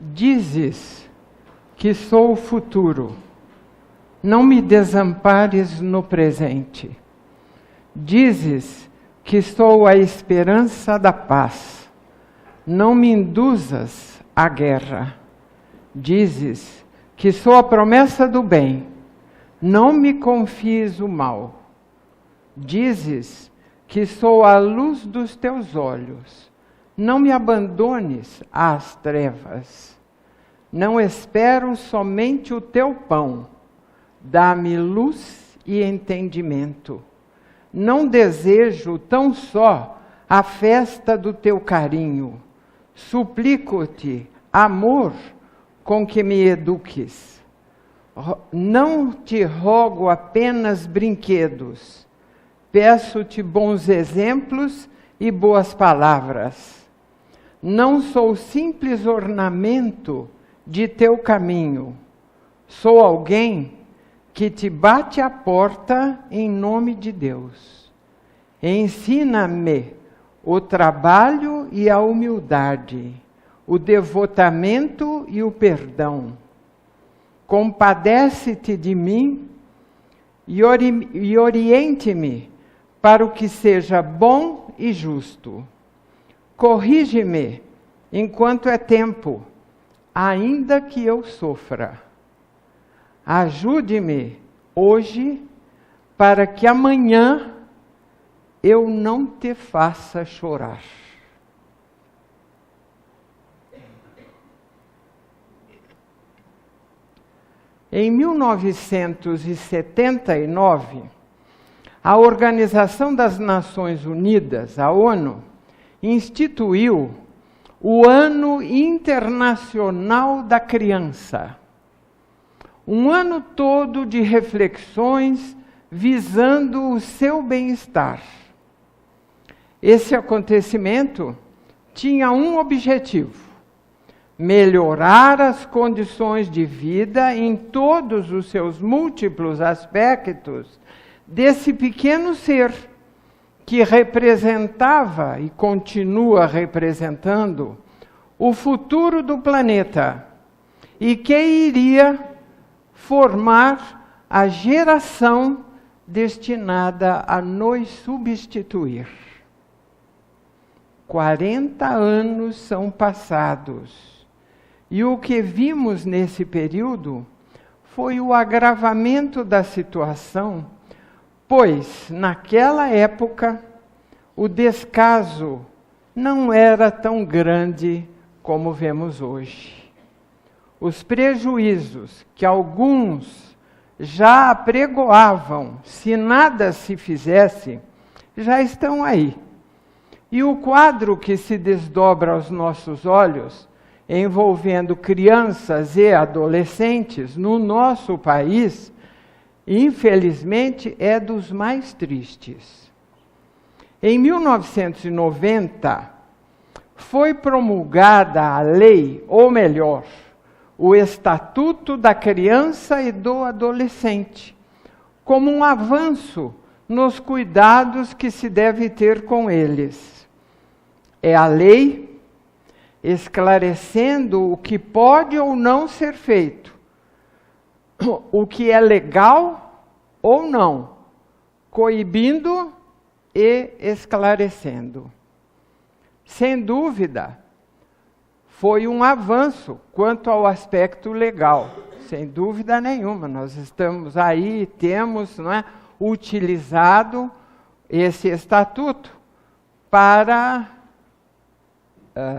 Dizes que sou o futuro, não me desampares no presente. Dizes que sou a esperança da paz, não me induzas à guerra. Dizes que sou a promessa do bem, não me confies o mal. Dizes que sou a luz dos teus olhos, não me abandones às trevas. Não espero somente o teu pão, dá-me luz e entendimento. Não desejo tão só a festa do teu carinho. Suplico-te, amor, com que me eduques. Não te rogo apenas brinquedos. Peço-te bons exemplos e boas palavras. Não sou simples ornamento de teu caminho. Sou alguém que te bate a porta em nome de Deus. Ensina-me o trabalho e a humildade, o devotamento e o perdão. Compadece-te de mim e oriente-me para o que seja bom e justo. Corrige-me enquanto é tempo, ainda que eu sofra. Ajude-me hoje, para que amanhã eu não te faça chorar. Em 1979, a Organização das Nações Unidas, a ONU, instituiu o Ano Internacional da Criança. Um ano todo de reflexões visando o seu bem-estar. Esse acontecimento tinha um objetivo: melhorar as condições de vida em todos os seus múltiplos aspectos desse pequeno ser que representava e continua representando o futuro do planeta e que iria formar a geração destinada a nos substituir. 40 anos são passados e o que vimos nesse período foi o agravamento da situação, pois, naquela época, o descaso não era tão grande como vemos hoje. Os prejuízos que alguns já apregoavam se nada se fizesse, já estão aí. E o quadro que se desdobra aos nossos olhos, envolvendo crianças e adolescentes no nosso país, infelizmente, é dos mais tristes. Em 1990, foi promulgada a lei, ou melhor, o Estatuto da Criança e do Adolescente, como um avanço nos cuidados que se deve ter com eles. É a lei esclarecendo o que pode ou não ser feito, o que é legal ou não, coibindo e esclarecendo. Sem dúvida, foi um avanço quanto ao aspecto legal, sem dúvida nenhuma. Nós estamos aí, temos, não é, utilizado esse estatuto para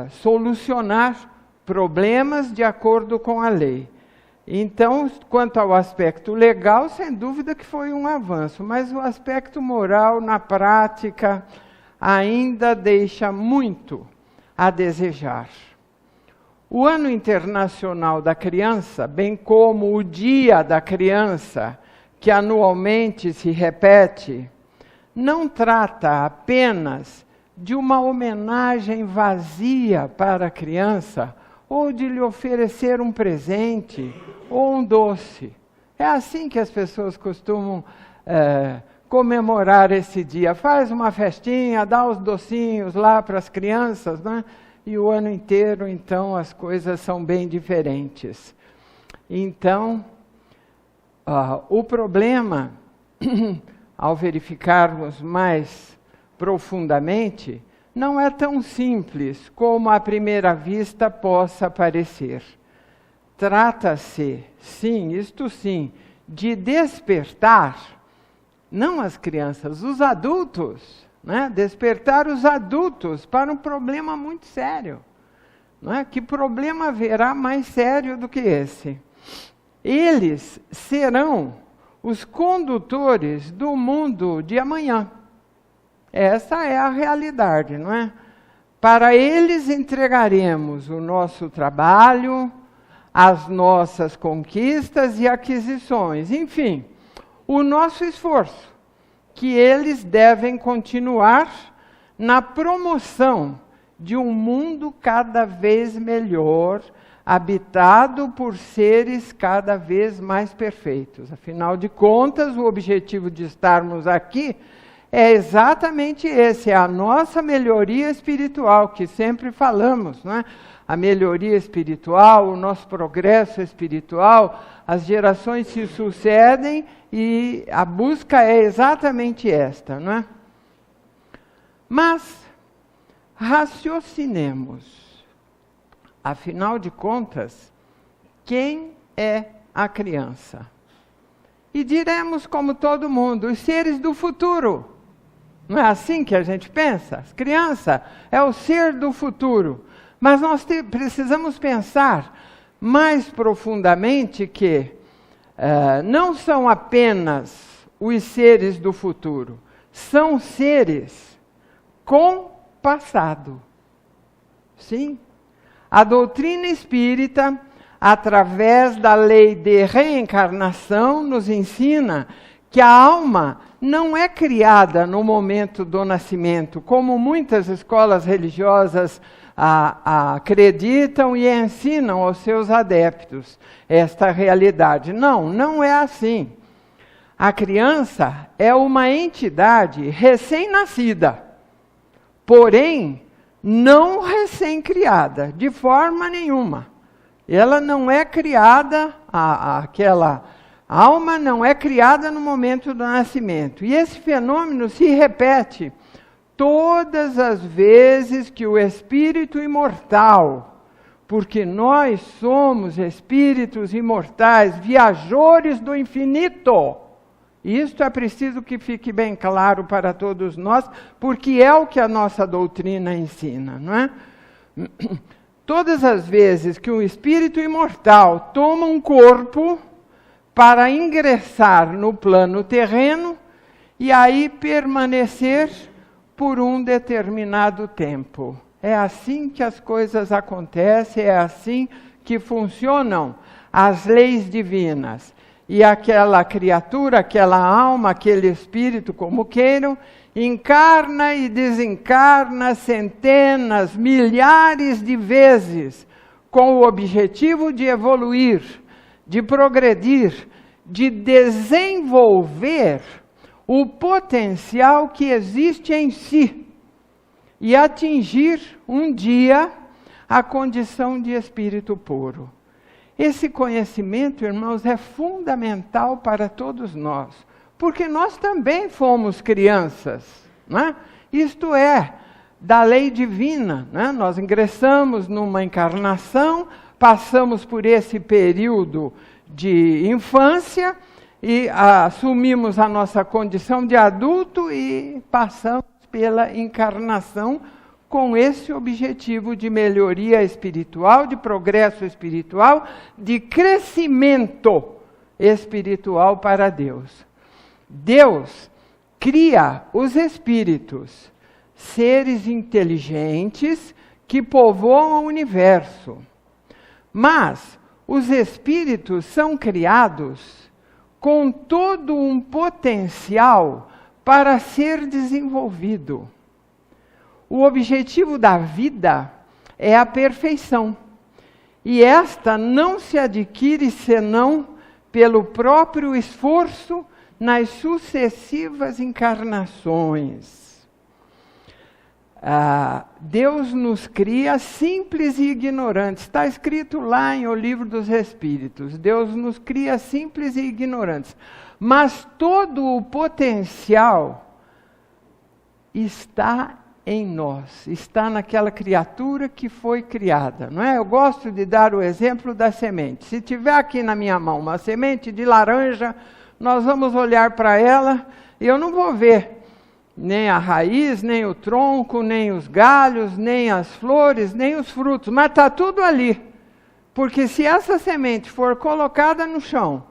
solucionar problemas de acordo com a lei. Então, quanto ao aspecto legal, sem dúvida que foi um avanço, mas o aspecto moral, na prática, ainda deixa muito a desejar. O Ano Internacional da Criança, bem como o Dia da Criança, que anualmente se repete, não trata apenas de uma homenagem vazia para a criança, ou de lhe oferecer um presente ou um doce. É assim que as pessoas costumam comemorar esse dia. Faz uma festinha, dá os docinhos lá para as crianças, né? e o ano inteiro, então, as coisas são bem diferentes. Então, o problema, ao verificarmos mais profundamente, não é tão simples como à primeira vista possa parecer. Trata-se, sim, isto sim, de despertar, não as crianças, os adultos, né? Despertar os adultos para um problema muito sério. Não é? Que problema haverá mais sério do que esse? Eles serão os condutores do mundo de amanhã. Essa é a realidade, não é? Para eles entregaremos o nosso trabalho, as nossas conquistas e aquisições, enfim, o nosso esforço, que eles devem continuar na promoção de um mundo cada vez melhor, habitado por seres cada vez mais perfeitos. Afinal de contas, o objetivo de estarmos aqui é exatamente esse, é a nossa melhoria espiritual, que sempre falamos, não é? A melhoria espiritual, o nosso progresso espiritual, as gerações se sucedem e a busca é exatamente esta, não é? Mas, raciocinemos. Afinal de contas, quem é a criança? E diremos como todo mundo, os seres do futuro. Não é assim que a gente pensa? Criança é o ser do futuro. Mas nós precisamos pensar mais profundamente que não são apenas os seres do futuro, são seres com passado. Sim. A doutrina espírita, através da lei de reencarnação, nos ensina que a alma não é criada no momento do nascimento, como muitas escolas religiosas acreditam e ensinam aos seus adeptos esta realidade. Não, não é assim. A criança é uma entidade recém-nascida, porém, não recém-criada, de forma nenhuma. Ela não é criada, aquela alma não é criada no momento do nascimento. E esse fenômeno se repete todas as vezes que o espírito imortal, porque nós somos espíritos imortais, viajores do infinito. Isto é preciso que fique bem claro para todos nós, porque é o que a nossa doutrina ensina, não é? Todas as vezes que um espírito imortal toma um corpo para ingressar no plano terreno e aí permanecer por um determinado tempo. É assim que as coisas acontecem, é assim que funcionam as leis divinas. E aquela criatura, aquela alma, aquele espírito, como queiram, encarna e desencarna centenas, milhares de vezes, com o objetivo de evoluir, de progredir, de desenvolver o potencial que existe em si e atingir um dia a condição de espírito puro. Esse conhecimento, irmãos, é fundamental para todos nós, porque nós também fomos crianças, né? Isto é, da lei divina, né? Nós ingressamos numa encarnação, passamos por esse período de infância e assumimos a nossa condição de adulto e passamos pela encarnação com esse objetivo de melhoria espiritual, de progresso espiritual, de crescimento espiritual para Deus. Deus cria os espíritos, seres inteligentes que povoam o universo. Mas os espíritos são criados com todo um potencial para ser desenvolvido. O objetivo da vida é a perfeição. E esta não se adquire senão pelo próprio esforço nas sucessivas encarnações. Deus nos cria simples e ignorantes. Está escrito lá em O Livro dos Espíritos. Deus nos cria simples e ignorantes. Mas todo o potencial está em nós, está naquela criatura que foi criada, não é? Eu gosto de dar o exemplo da semente. Se tiver aqui na minha mão uma semente de laranja, nós vamos olhar para ela e eu não vou ver nem a raiz, nem o tronco, nem os galhos, nem as flores, nem os frutos, mas está tudo ali. Porque se essa semente for colocada no chão,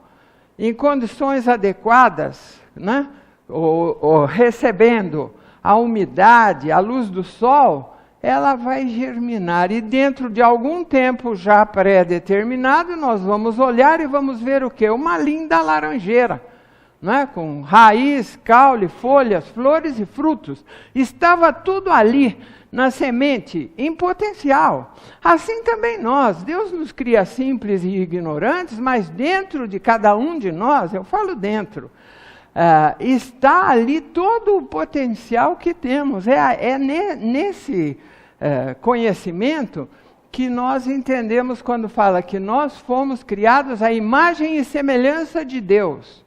em condições adequadas, né? ou recebendo a umidade, a luz do sol, ela vai germinar. E dentro de algum tempo já pré-determinado, nós vamos olhar e vamos ver o quê? Uma linda laranjeira, né? Com raiz, caule, folhas, flores e frutos. Estava tudo ali, na semente, em potencial. Assim também nós. Deus nos cria simples e ignorantes, mas dentro de cada um de nós, eu falo dentro, está ali todo o potencial que temos. Nesse conhecimento que nós entendemos quando fala que nós fomos criados à imagem e semelhança de Deus.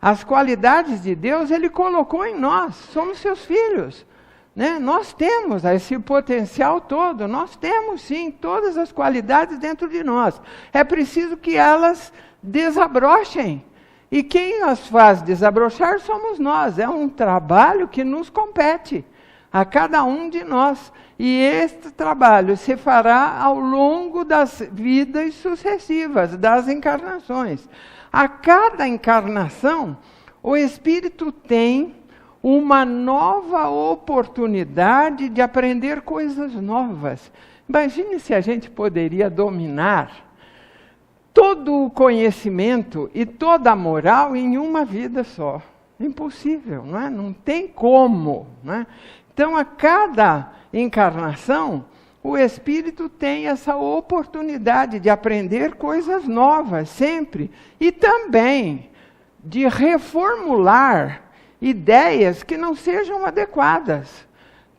As qualidades de Deus Ele colocou em nós, somos seus filhos. Né? Nós temos esse potencial todo, nós temos sim todas as qualidades dentro de nós. É preciso que elas desabrochem. E quem as faz desabrochar somos nós. É um trabalho que nos compete, a cada um de nós. E este trabalho se fará ao longo das vidas sucessivas, das encarnações. A cada encarnação, o Espírito tem uma nova oportunidade de aprender coisas novas. Imagine se a gente poderia dominar todo o conhecimento e toda a moral em uma vida só. Impossível, não é? Não tem como, não é? Então, a cada encarnação, o Espírito tem essa oportunidade de aprender coisas novas, sempre. E também de reformular ideias que não sejam adequadas.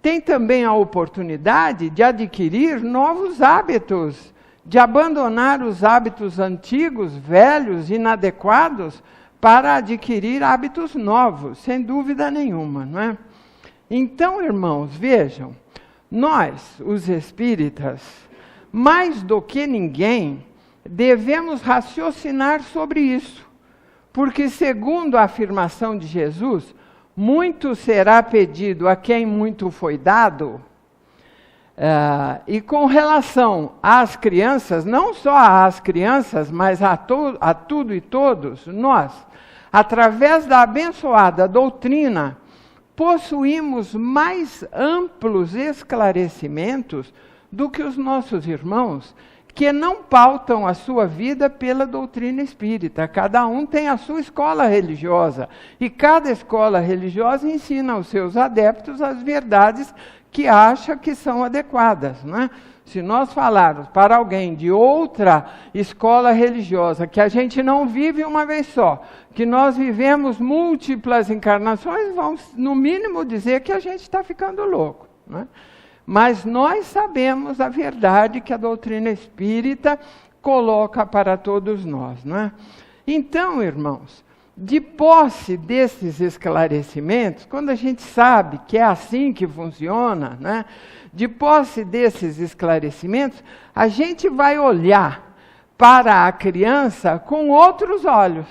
Tem também a oportunidade de adquirir novos hábitos, de abandonar os hábitos antigos, velhos, inadequados, para adquirir hábitos novos, sem dúvida nenhuma, não é? Então, irmãos, vejam, nós, os espíritas, mais do que ninguém, devemos raciocinar sobre isso, porque, segundo a afirmação de Jesus, muito será pedido a quem muito foi dado. E com relação às crianças, não só às crianças, mas a tudo e todos, nós, através da abençoada doutrina, possuímos mais amplos esclarecimentos do que os nossos irmãos, que não pautam a sua vida pela doutrina espírita. Cada um tem a sua escola religiosa, e cada escola religiosa ensina aos seus adeptos as verdades que acha que são adequadas, né? Se nós falarmos para alguém de outra escola religiosa, que a gente não vive uma vez só, que nós vivemos múltiplas encarnações, vão no mínimo dizer que a gente está ficando louco, né? Mas nós sabemos a verdade que a doutrina espírita coloca para todos nós, né? Então, irmãos, de posse desses esclarecimentos, quando a gente sabe que é assim que funciona, né? De posse desses esclarecimentos, a gente vai olhar para a criança com outros olhos,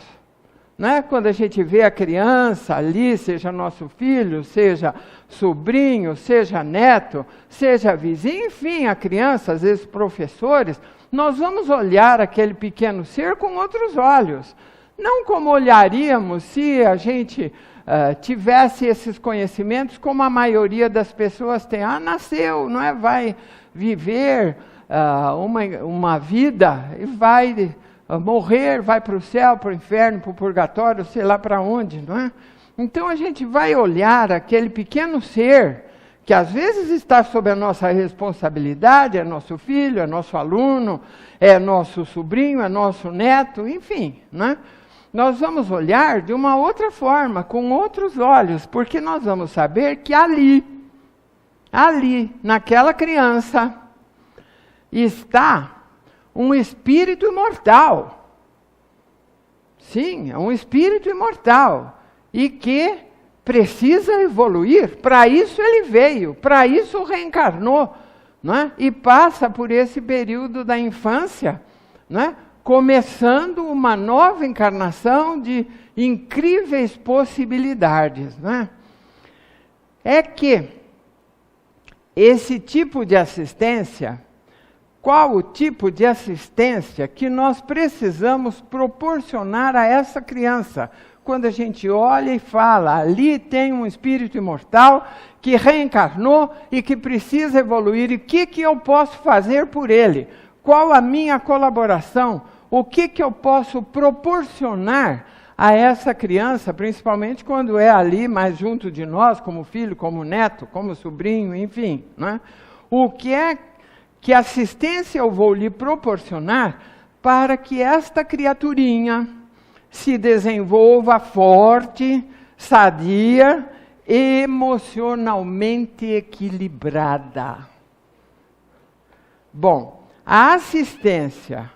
né? Quando a gente vê a criança ali, seja nosso filho, seja sobrinho, seja neto, seja vizinho, enfim, a criança, às vezes professores, nós vamos olhar aquele pequeno ser com outros olhos. Não como olharíamos se a gente tivesse esses conhecimentos, como a maioria das pessoas tem. Nasceu, não é? Vai viver uma vida e vai morrer, vai para o céu, para o inferno, para o purgatório, sei lá para onde, não é? Então a gente vai olhar aquele pequeno ser, que às vezes está sob a nossa responsabilidade, é nosso filho, é nosso aluno, é nosso sobrinho, é nosso neto, enfim, né? Nós vamos olhar de uma outra forma, com outros olhos, porque nós vamos saber que ali, ali, naquela criança, está um espírito imortal. Sim, é um espírito imortal. E que precisa evoluir. Para isso ele veio, para isso reencarnou. Não é? E passa por esse período da infância, não é? Começando uma nova encarnação de incríveis possibilidades. Não é? É que esse tipo de assistência, qual o tipo de assistência que nós precisamos proporcionar a essa criança? Quando a gente olha e fala, ali tem um espírito imortal que reencarnou e que precisa evoluir, e o que eu posso fazer por ele? Qual a minha colaboração? O que eu posso proporcionar a essa criança, principalmente quando é ali mais junto de nós, como filho, como neto, como sobrinho, enfim. Né? O que é que assistência eu vou lhe proporcionar para que esta criaturinha se desenvolva forte, sadia, emocionalmente equilibrada? Bom, a assistência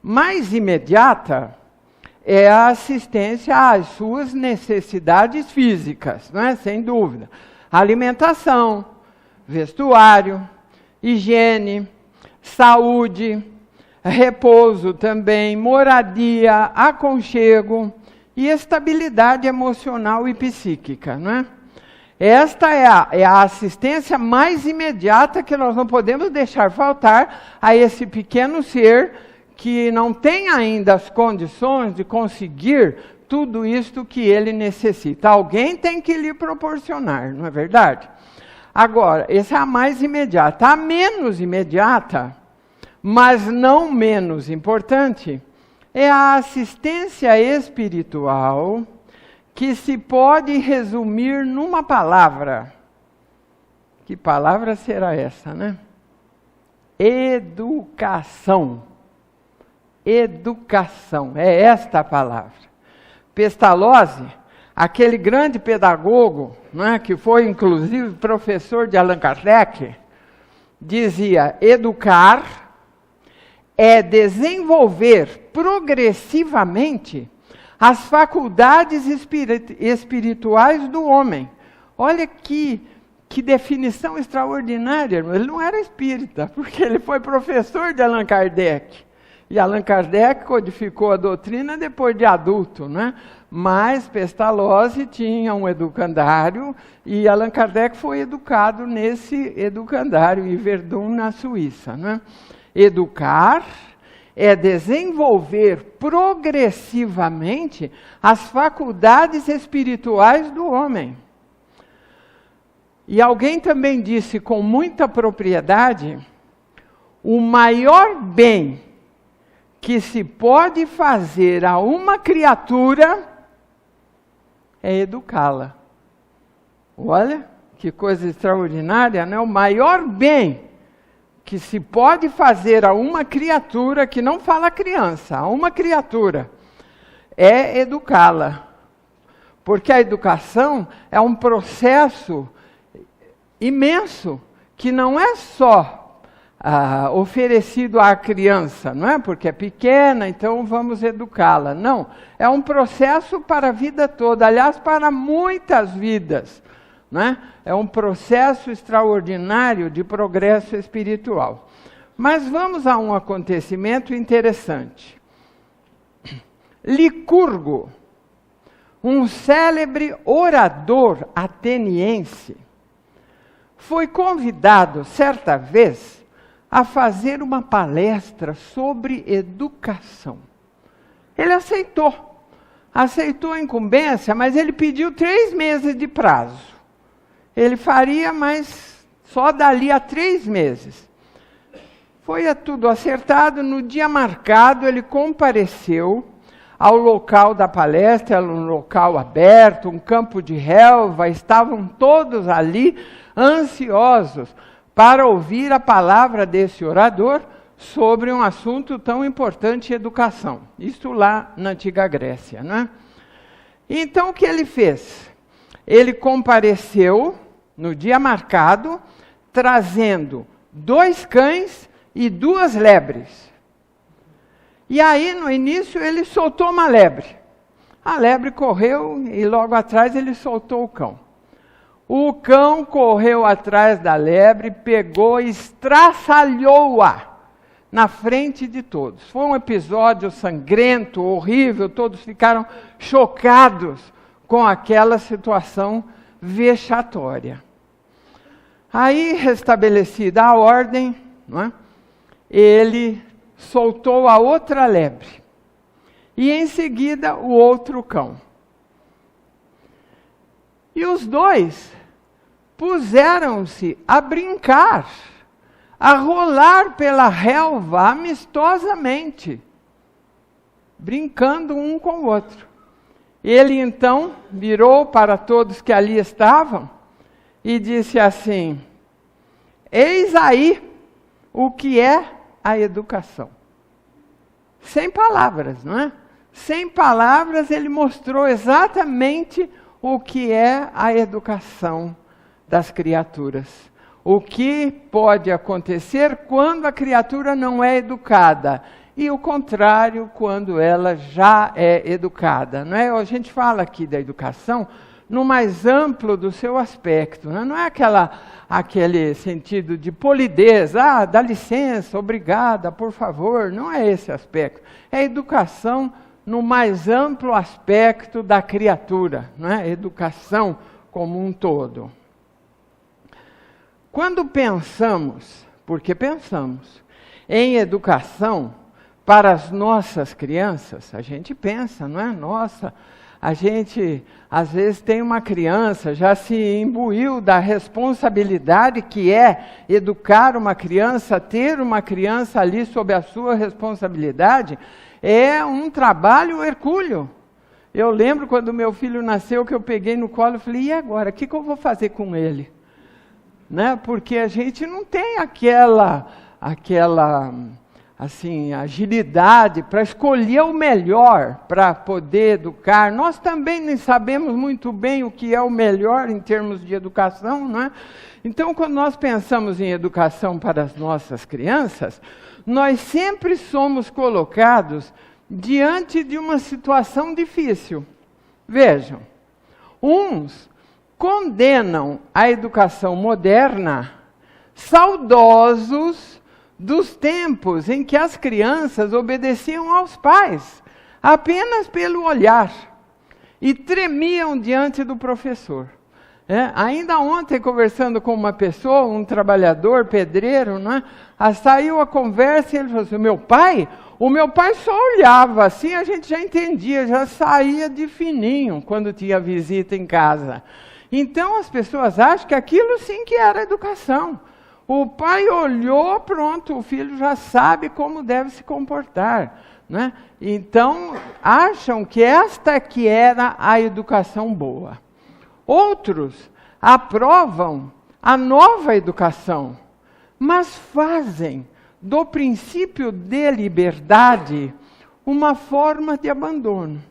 mais imediata é a assistência às suas necessidades físicas, não é? Sem dúvida. Alimentação, vestuário, higiene, saúde, repouso também, moradia, aconchego e estabilidade emocional e psíquica, não é? Esta é a assistência mais imediata que nós não podemos deixar faltar a esse pequeno ser que não tem ainda as condições de conseguir tudo isto que ele necessita. Alguém tem que lhe proporcionar, não é verdade? Agora, essa é a mais imediata. A menos imediata, mas não menos importante, é a assistência espiritual, que se pode resumir numa palavra. Que palavra será essa, né? Educação. Educação, é esta a palavra. Pestalozzi, aquele grande pedagogo, né, que foi inclusive professor de Allan Kardec, dizia: educar é desenvolver progressivamente as faculdades espirituais do homem. Olha que definição extraordinária. Ele não era espírita, porque ele foi professor de Allan Kardec. E Allan Kardec codificou a doutrina depois de adulto, né? Mas Pestalozzi tinha um educandário e Allan Kardec foi educado nesse educandário em Verdun, na Suíça, né? Educar é desenvolver progressivamente as faculdades espirituais do homem. E alguém também disse com muita propriedade: o maior bem que se pode fazer a uma criatura é educá-la. Olha, que coisa extraordinária, né? O maior bem que se pode fazer a uma criatura, que não fala criança, a uma criatura, é educá-la. Porque a educação é um processo imenso, que não é só oferecido à criança, não é? Porque é pequena, então vamos educá-la. Não, é um processo para a vida toda, aliás, para muitas vidas. Né? É um processo extraordinário de progresso espiritual. Mas vamos a um acontecimento interessante. Licurgo, um célebre orador ateniense, foi convidado, certa vez, a fazer uma palestra sobre educação. Ele aceitou a incumbência, mas ele pediu 3 meses de prazo. Ele faria, mas só dali a 3 meses. Foi tudo acertado. No dia marcado, ele compareceu ao local da palestra, era um local aberto, um campo de relva, estavam todos ali ansiosos para ouvir a palavra desse orador sobre um assunto tão importante, educação. Isso lá na antiga Grécia, não é? Então, o que ele fez? Ele compareceu no dia marcado, trazendo 2 cães e 2 lebres. E aí, no início, ele soltou uma lebre. A lebre correu e logo atrás ele soltou o cão. O cão correu atrás da lebre, pegou e estraçalhou-a na frente de todos. Foi um episódio sangrento, horrível, todos ficaram chocados com aquela situação vexatória. Aí, restabelecida a ordem, não é? Ele soltou a outra lebre. E em seguida o outro cão. E os 2 puseram-se a brincar, a rolar pela relva amistosamente, brincando um com o outro. Ele então virou para todos que ali estavam e disse assim: eis aí o que é a educação. Sem palavras, não é? Sem palavras, ele mostrou exatamente o que é a educação das criaturas. O que pode acontecer quando a criatura não é educada. E o contrário, quando ela já é educada. Não é? A gente fala aqui da educação no mais amplo do seu aspecto. Não é aquele sentido de polidez. Ah, dá licença, obrigada, por favor. Não é esse aspecto. É educação no mais amplo aspecto da criatura, não é? Educação como um todo. Quando pensamos, porque pensamos, em educação para as nossas crianças, a gente pensa, não é? Nossa, a gente às vezes tem uma criança, já se imbuiu da responsabilidade que é educar uma criança, ter uma criança ali sob a sua responsabilidade, é um trabalho hercúleo. Eu lembro quando meu filho nasceu, que eu peguei no colo e falei, e agora, o que eu vou fazer com ele? Né? Porque a gente não tem aquela assim, agilidade para escolher o melhor para poder educar. Nós também nem sabemos muito bem o que é o melhor em termos de educação, não é? Então, quando nós pensamos em educação para as nossas crianças, nós sempre somos colocados diante de uma situação difícil. Vejam, uns condenam a educação moderna, saudosos dos tempos em que as crianças obedeciam aos pais, apenas pelo olhar, e tremiam diante do professor. Ainda ontem, conversando com uma pessoa, um trabalhador, pedreiro, né, saiu a conversa e ele falou assim, o meu pai só olhava assim, a gente já entendia, já saía de fininho quando tinha visita em casa. Então as pessoas acham que aquilo sim que era educação. O pai olhou, pronto, o filho já sabe como deve se comportar, né? Então acham que esta que era a educação boa. Outros aprovam a nova educação, mas fazem do princípio de liberdade uma forma de abandono.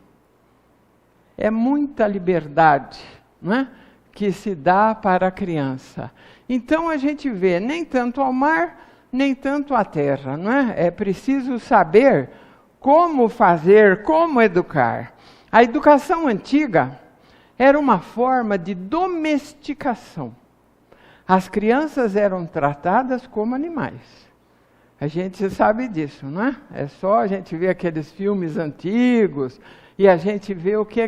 É muita liberdade, não é? Que se dá para a criança. Então a gente vê nem tanto ao mar, nem tanto à terra, não é? É preciso saber como fazer, como educar. A educação antiga era uma forma de domesticação. As crianças eram tratadas como animais. A gente sabe disso, não é? É só a gente ver aqueles filmes antigos e a gente vê o que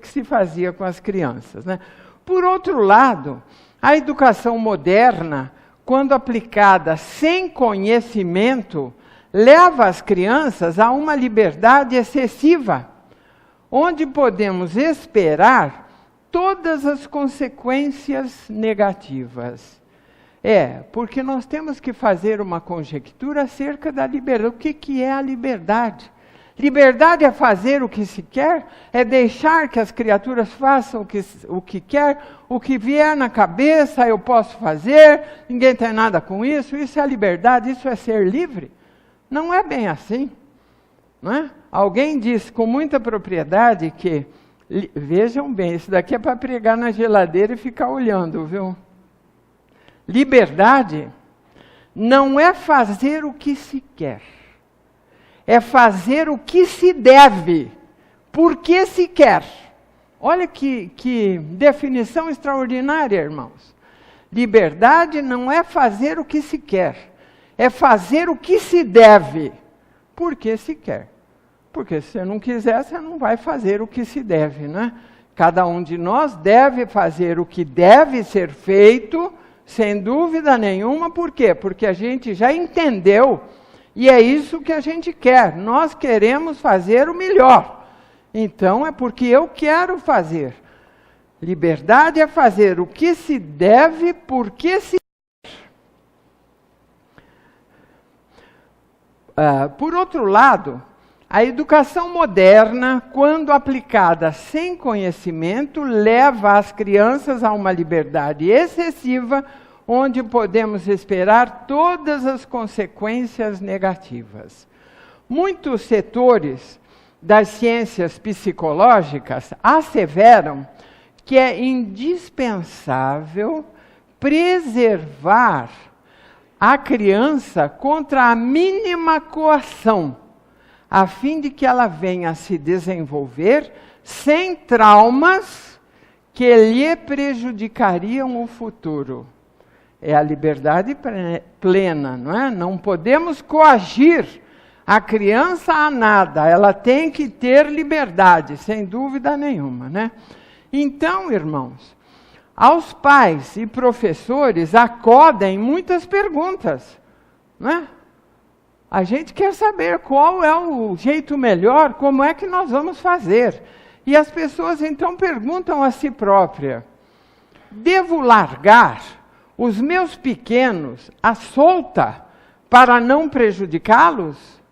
se fazia com as crianças, né? Por outro lado, a educação moderna, quando aplicada sem conhecimento, leva as crianças a uma liberdade excessiva, onde podemos esperar todas as consequências negativas. Porque nós temos que fazer uma conjectura acerca da liberdade. O que é a liberdade? Liberdade é fazer o que se quer, é deixar que as criaturas façam o que quer, o que vier na cabeça eu posso fazer, ninguém tem nada com isso. Isso é a liberdade, isso é ser livre? Não é bem assim, não é? Alguém disse com muita propriedade que, vejam bem, isso daqui é para pregar na geladeira e ficar olhando, viu? Liberdade não é fazer o que se quer, é fazer o que se deve, porque se quer. Olha que definição extraordinária, irmãos. Liberdade não é fazer o que se quer, é fazer o que se deve, porque se quer. Porque se você não quiser, você não vai fazer o que se deve, né? Cada um de nós deve fazer o que deve ser feito, sem dúvida nenhuma. Por quê? Porque a gente já entendeu, e é isso que a gente quer. Nós queremos fazer o melhor. Então, é porque eu quero fazer. Liberdade é fazer o que se deve, porque se quer. Por outro lado, a educação moderna, quando aplicada sem conhecimento, leva as crianças a uma liberdade excessiva, onde podemos esperar todas as consequências negativas. Muitos setores das ciências psicológicas asseveram que é indispensável preservar a criança contra a mínima coação, a fim de que ela venha a se desenvolver sem traumas que lhe prejudicariam o futuro. É a liberdade plena, não é? Não podemos coagir a criança a nada, ela tem que ter liberdade, sem dúvida nenhuma, né? Então, irmãos, aos pais e professores acodem muitas perguntas, não é? A gente quer saber qual é o jeito melhor, como é que nós vamos fazer. E as pessoas então perguntam a si próprias: devo largar os meus pequenos à solta para não prejudicá-los?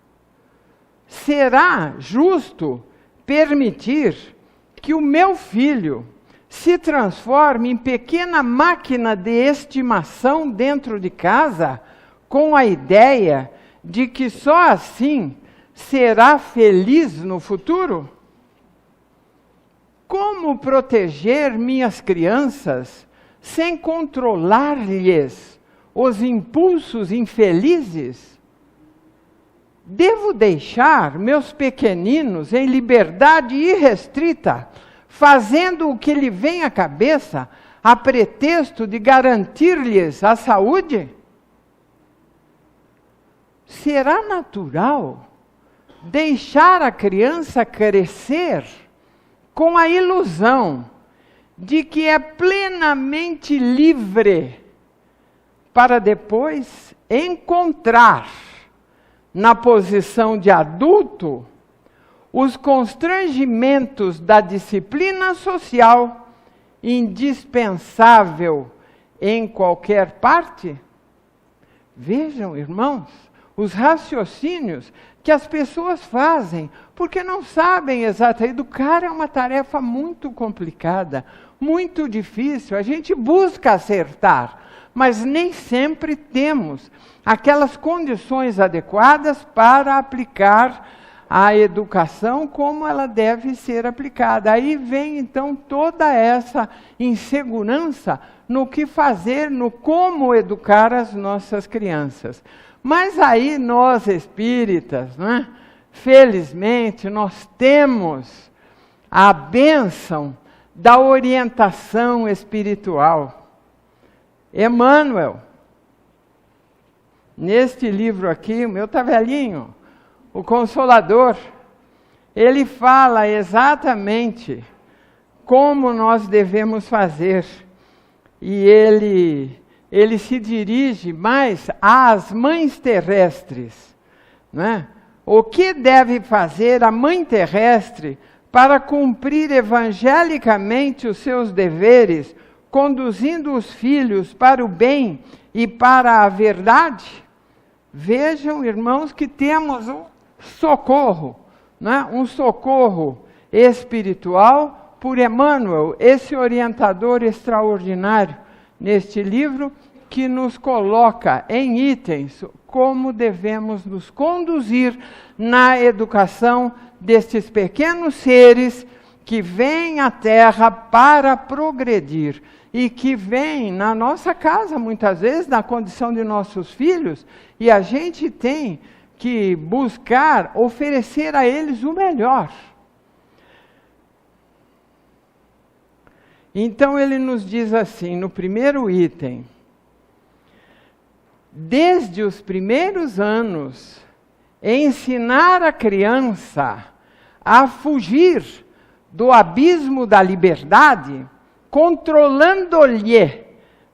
Será justo permitir que o meu filho se transforme em pequena máquina de estimação dentro de casa, com a ideia de que só assim será feliz no futuro? Como proteger minhas crianças sem controlar-lhes os impulsos infelizes? Devo deixar meus pequeninos em liberdade irrestrita, fazendo o que lhe vem à cabeça, a pretexto de garantir-lhes a saúde? Será natural deixar a criança crescer com a ilusão de que é plenamente livre, para depois encontrar, na posição de adulto, os constrangimentos da disciplina social, indispensável em qualquer parte? Vejam, irmãos, os raciocínios que as pessoas fazem, porque não sabem exatamente. Educar é uma tarefa muito complicada, muito difícil. A gente busca acertar, mas nem sempre temos aquelas condições adequadas para aplicar a educação como ela deve ser aplicada. Aí vem então toda essa insegurança no que fazer, no como educar as nossas crianças. Mas aí nós espíritas, não é? Felizmente, nós temos a bênção da orientação espiritual. Emmanuel, neste livro aqui, o meu está velhinho, o Consolador, ele fala exatamente como nós devemos fazer. E ele se dirige mais às mães terrestres, né? O que deve fazer a mãe terrestre para cumprir evangelicamente os seus deveres, conduzindo os filhos para o bem e para a verdade? Vejam, irmãos, que temos um socorro, né? Um socorro espiritual por Emmanuel, esse orientador extraordinário, neste livro, que nos coloca em itens como devemos nos conduzir na educação destes pequenos seres que vem à Terra para progredir e que vem na nossa casa, muitas vezes, na condição de nossos filhos, e a gente tem que buscar oferecer a eles o melhor. Então ele nos diz assim, no primeiro item: desde os primeiros anos, ensinar a criança a fugir do abismo da liberdade, controlando-lhe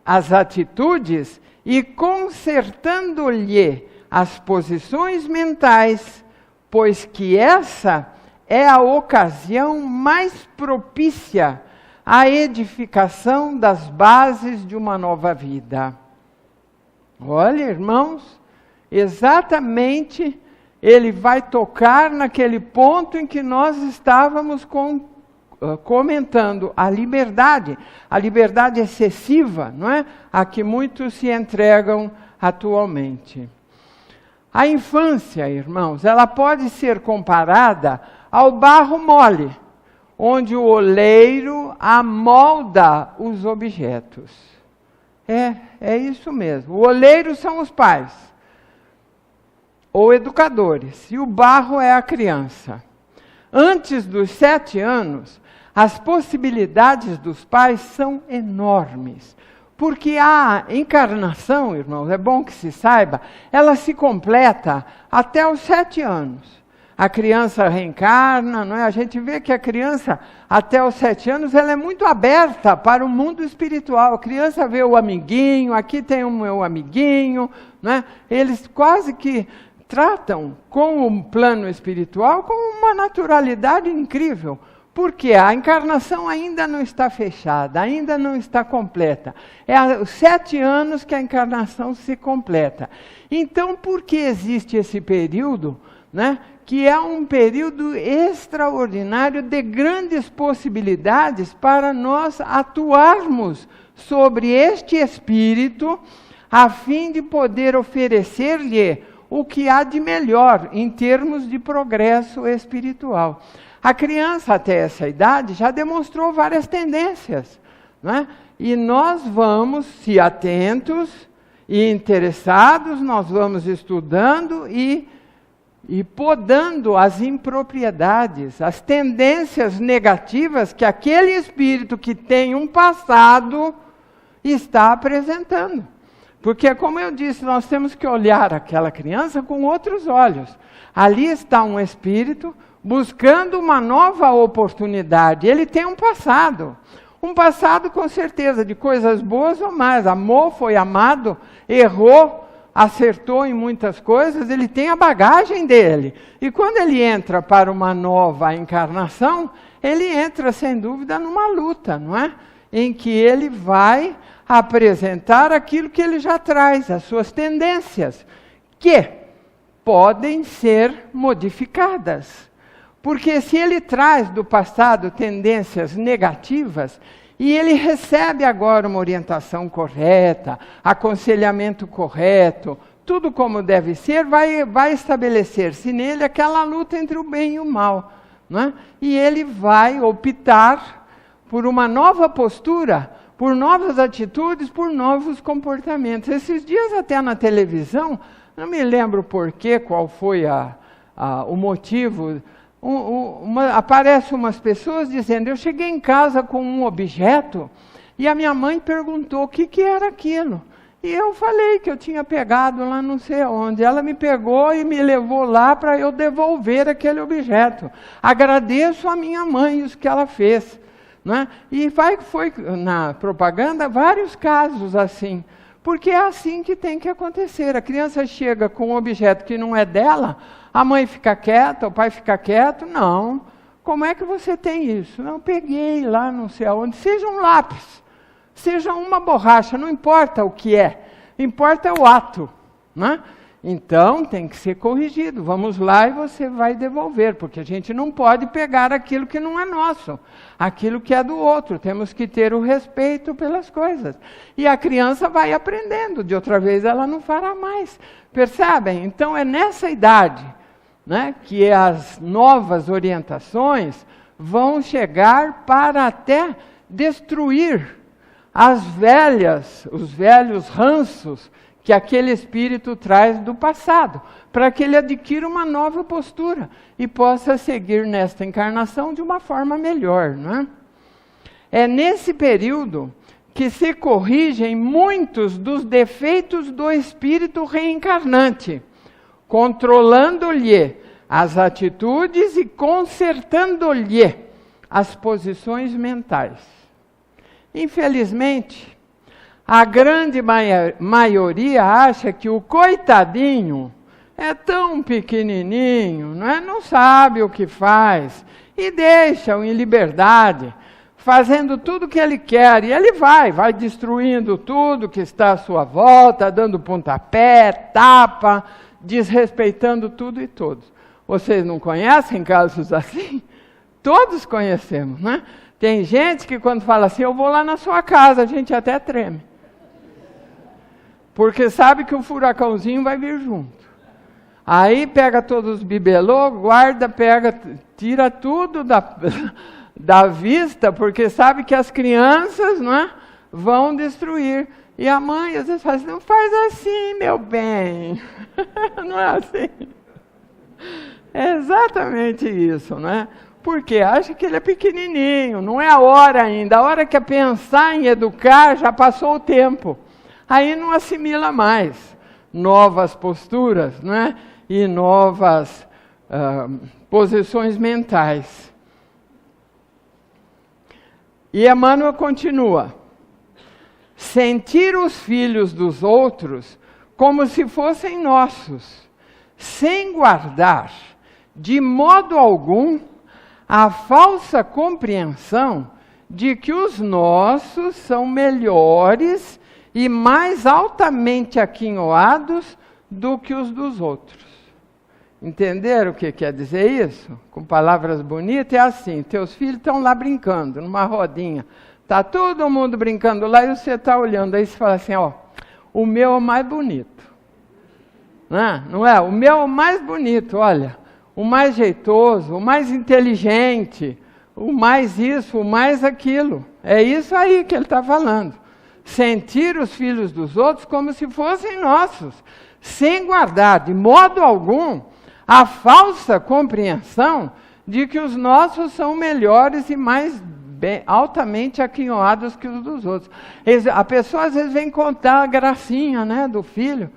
as atitudes e consertando-lhe as posições mentais, pois que essa é a ocasião mais propícia à edificação das bases de uma nova vida. Olha, irmãos, exatamente ele vai tocar naquele ponto em que nós estávamos comentando, a liberdade excessiva, não é? A que muitos se entregam atualmente. A infância, irmãos, ela pode ser comparada ao barro mole, onde o oleiro amolda os objetos. É isso mesmo. O oleiro são os pais, ou educadores, e o barro é a criança. Antes dos 7 anos, as possibilidades dos pais são enormes. Porque a encarnação, irmãos, é bom que se saiba, ela se completa até os 7 anos. A criança reencarna, não é? A gente vê que a criança, até os 7 anos, ela é muito aberta para o mundo espiritual. A criança vê o amiguinho, aqui tem o meu amiguinho, não é? Eles quase que tratam com o plano espiritual com uma naturalidade incrível. Porque a encarnação ainda não está fechada, ainda não está completa. É aos 7 anos que a encarnação se completa. Então, por que existe esse período, né, que é um período extraordinário de grandes possibilidades para nós atuarmos sobre este espírito, a fim de poder oferecer-lhe o que há de melhor em termos de progresso espiritual. A criança, até essa idade, já demonstrou várias tendências, né? E nós vamos, se atentos e interessados, nós vamos estudando e podando as impropriedades, as tendências negativas que aquele espírito que tem um passado está apresentando. Porque, como eu disse, nós temos que olhar aquela criança com outros olhos. Ali está um espírito buscando uma nova oportunidade. Ele tem um passado com certeza de coisas boas ou más. Amou, foi amado, errou, acertou em muitas coisas, ele tem a bagagem dele. E quando ele entra para uma nova encarnação, ele entra sem dúvida numa luta, não é? Em que ele vai apresentar aquilo que ele já traz, as suas tendências, que podem ser modificadas. Porque se ele traz do passado tendências negativas, e ele recebe agora uma orientação correta, aconselhamento correto, tudo como deve ser, vai estabelecer-se nele aquela luta entre o bem e o mal, não é? E ele vai optar por uma nova postura, por novas atitudes, por novos comportamentos. Esses dias até na televisão, não me lembro porquê, qual foi o motivo, aparecem umas pessoas dizendo, eu cheguei em casa com um objeto e a minha mãe perguntou o que era aquilo. E eu falei que eu tinha pegado lá não sei onde. Ela me pegou e me levou lá para eu devolver aquele objeto. Agradeço a minha mãe isso que ela fez. Né? E foi na propaganda vários casos assim. Porque é assim que tem que acontecer. A criança chega com um objeto que não é dela, a mãe fica quieta, o pai fica quieto. Não. Como é que você tem isso? Não, peguei lá não sei aonde. Seja um lápis, seja uma borracha, não importa o que é. Importa o ato. Né? Então, tem que ser corrigido. Vamos lá e você vai devolver, porque a gente não pode pegar aquilo que não é nosso, aquilo que é do outro. Temos que ter o respeito pelas coisas. E a criança vai aprendendo, de outra vez ela não fará mais. Percebem? Então, é nessa idade, né, que as novas orientações vão chegar para até destruir os velhos ranços que aquele espírito traz do passado, para que ele adquira uma nova postura e possa seguir nesta encarnação de uma forma melhor, não é? É nesse período que se corrigem muitos dos defeitos do espírito reencarnante, controlando-lhe as atitudes e consertando-lhe as posições mentais. Infelizmente, a grande maioria acha que o coitadinho é tão pequenininho, não sabe o que faz, e deixa-o em liberdade, fazendo tudo o que ele quer, e ele vai destruindo tudo que está à sua volta, dando pontapé, tapa, desrespeitando tudo e todos. Vocês não conhecem casos assim? Todos conhecemos, né? Tem gente que quando fala assim, eu vou lá na sua casa, a gente até treme. Porque sabe que o furacãozinho vai vir junto. Aí pega todos os bibelô, guarda, tira tudo da vista, porque sabe que as crianças, não é, vão destruir. E a mãe às vezes fala assim, não faz assim, meu bem. Não é assim. É exatamente isso, não é? Porque acha que ele é pequenininho, não é a hora ainda. A hora que é pensar em educar, já passou o tempo. Aí não assimila mais novas posturas, não é? E novas posições mentais. E Emmanuel continua. Sentir os filhos dos outros como se fossem nossos, sem guardar, de modo algum, a falsa compreensão de que os nossos são melhores e mais altamente aquinhoados do que os dos outros. Entenderam o que quer dizer isso? Com palavras bonitas, é assim, teus filhos estão lá brincando, numa rodinha. Está todo mundo brincando lá e você está olhando. Aí você fala assim, ó, o meu é o mais bonito. Não é? O meu é o mais bonito, olha. O mais jeitoso, o mais inteligente, o mais isso, o mais aquilo. É isso aí que ele está falando. Sentir os filhos dos outros como se fossem nossos, sem guardar de modo algum a falsa compreensão de que os nossos são melhores e mais altamente aquinhoados que os dos outros. A pessoa às vezes vem contar a gracinha, né, do filho,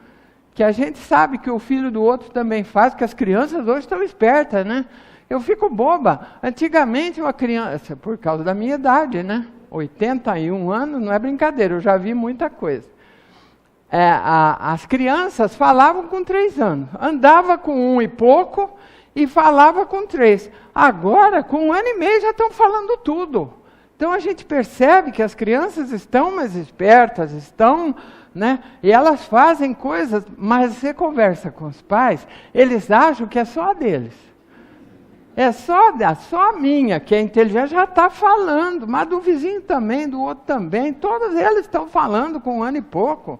que a gente sabe que o filho do outro também faz, que as crianças hoje estão espertas, né? Eu fico boba. Antigamente uma criança, por causa da minha idade, né? 81 anos, não é brincadeira, eu já vi muita coisa. As crianças falavam com 3 anos, andava com 1 e pouco e falava com 3. Agora, com 1 ano e meio, já estão falando tudo. Então a gente percebe que as crianças estão mais espertas, né? E elas fazem coisas, mas você conversa com os pais, eles acham que é só a deles. É só a minha, que é inteligente, já está falando, mas do vizinho também, do outro também, todos eles estão falando com 1 ano e pouco.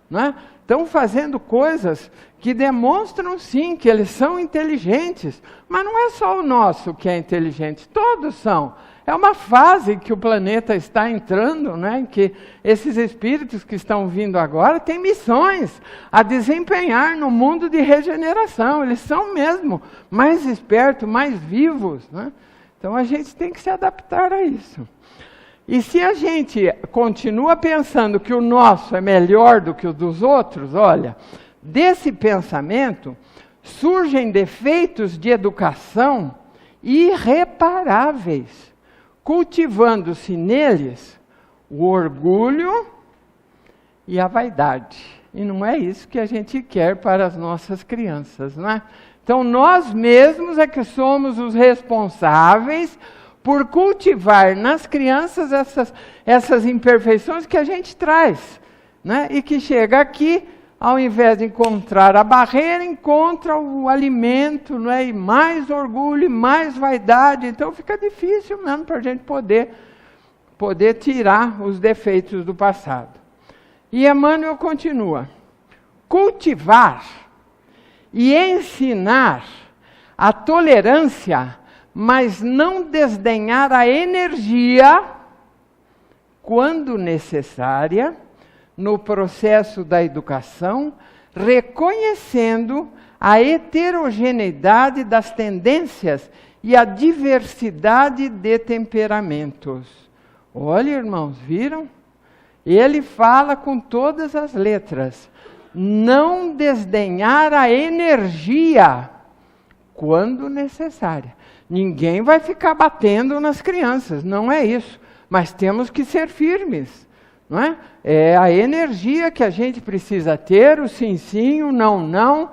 Né? Estão fazendo coisas que demonstram sim que eles são inteligentes, mas não é só o nosso que é inteligente, todos são. É uma fase que o planeta está entrando, né, em que esses espíritos que estão vindo agora têm missões a desempenhar no mundo de regeneração. Eles são mesmo mais espertos, mais vivos. Né? Então a gente tem que se adaptar a isso. E se a gente continua pensando que o nosso é melhor do que o dos outros, olha, desse pensamento surgem defeitos de educação irreparáveis, cultivando-se neles o orgulho e a vaidade. E não é isso que a gente quer para as nossas crianças, não é? Então nós mesmos é que somos os responsáveis por cultivar nas crianças essas imperfeições que a gente traz, né? E que chega aqui, ao invés de encontrar a barreira, encontra o alimento, né? E mais orgulho, e mais vaidade. Então fica difícil mesmo para a gente poder tirar os defeitos do passado. E Emmanuel continua: cultivar e ensinar a tolerância mas não desdenhar a energia, quando necessária, no processo da educação, reconhecendo a heterogeneidade das tendências e a diversidade de temperamentos. Olha, irmãos, viram? Ele fala com todas as letras. Não desdenhar a energia, quando necessária. Ninguém vai ficar batendo nas crianças, não é isso. Mas temos que ser firmes, não é? É a energia que a gente precisa ter, o sim, sim, o não, não,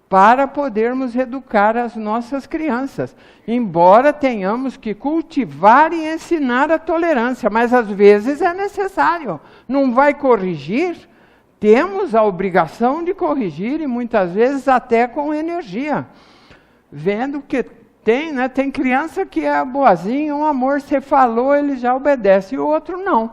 para podermos educar as nossas crianças. Embora tenhamos que cultivar e ensinar a tolerância, mas às vezes é necessário. Não vai corrigir? Temos a obrigação de corrigir e muitas vezes até com energia. Vendo que tem, né? Tem criança que é boazinha, um amor, você falou, ele já obedece, e o outro não.